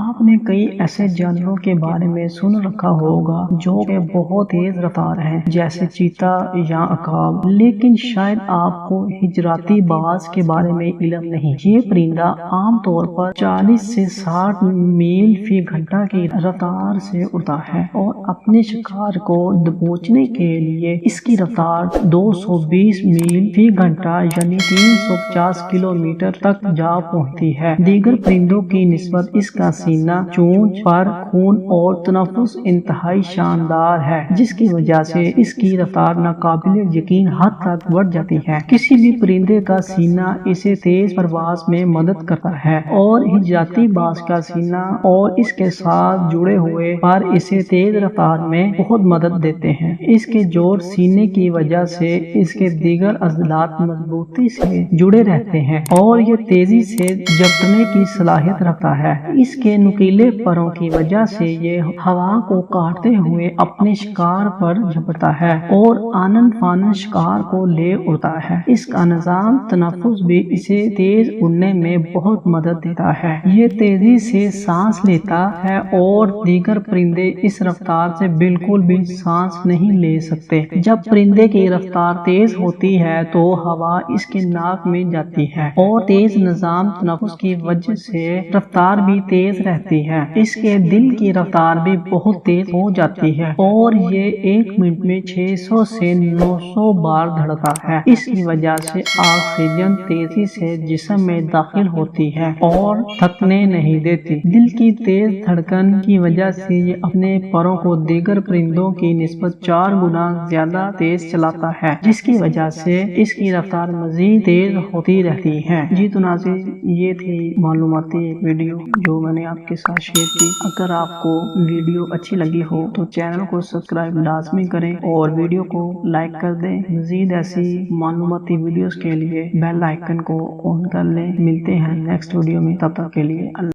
آپ نے کئی ایسے جانوروں کے بارے میں سن رکھا ہوگا جو کہ بہت تیز رفتار ہیں، جیسے چیتا یا عقاب، لیکن شاید آپ کو ہجراتی باز کے بارے میں علم نہیں۔ یہ پرندہ عام طور پر 40 سے 60 میل فی گھنٹہ کی رفتار سے اڑتا ہے اور اپنے شکار کو دبوچنے کے لیے اس کی رفتار 220 میل فی گھنٹہ یعنی 350 کلومیٹر تک جا پہنچتی ہے۔ دیگر پرندوں کی نسبت اس کا سینہ، چونچ، پر، خون اور تنفس انتہائی شاندار ہے، جس کی وجہ سے اس کی رفتار ناقابل یقین حد تک بڑھ جاتی ہے۔ کسی بھی پرندے کا سینہ اسے تیز پرواز میں مدد کرتا ہے اور ہجراتی باز کا سینہ اور اس کے ساتھ جڑے ہوئے پر اسے تیز رفتار میں بہت مدد دیتے ہیں۔ اس کے جوڑ سینے کی وجہ سے اس کے دیگر عضلات مضبوطی سے جڑے رہتے ہیں اور یہ تیزی سے جھپٹنے کی صلاحیت رکھتا ہے۔ اس کے نوکیلے پروں کی وجہ سے یہ ہوا کو کاٹتے ہوئے اپنے شکار پر جھپٹتا ہے اور آنن فانن شکار کو لے اڑتا ہے۔ اس کا نظام تنفس بھی اسے تیز اڑنے میں بہت مدد دیتا ہے۔ یہ تیزی سے سانس لیتا ہے اور دیگر پرندے اس رفتار سے بالکل بھی سانس نہیں لے سکتے۔ جب پرندے کی رفتار تیز ہوتی ہے تو ہوا اس کے ناک میں جاتی ہے اور تیز نظام تنفس کی وجہ سے رفتار بھی تیز رہتی ہے۔ اس کے دل کی رفتار بھی بہت تیز ہو جاتی ہے اور یہ 1 منٹ میں 600 سے 900 بار دھڑکتا ہے۔ اس کی وجہ سے آکسیجن تیزی سے جسم میں داخل ہوتی ہے اور تھکنے نہیں دیتی۔ دل کی تیز دھڑکن کی وجہ سے یہ اپنے پروں کو دیگر پرندوں کی نسبت 4 گنا زیادہ تیز چلاتا ہے، جس کی وجہ سے اس کی رفتار مزید تیز ہوتی رہتی ہے۔ جی تو ناظرین، یہ تھی معلوماتی ویڈیو جو میں نے آپ کے ساتھ شیئر کی۔ اگر آپ کو ویڈیو اچھی لگی ہو تو چینل کو سبسکرائب لازمی کریں اور ویڈیو کو لائک کر دیں۔ مزید ایسی معلوماتی ویڈیوز کے لیے بیل آئیکن کو آن کر لیں۔ ملتے ہیں نیکسٹ ویڈیو میں، تب تک کے لیے اللہ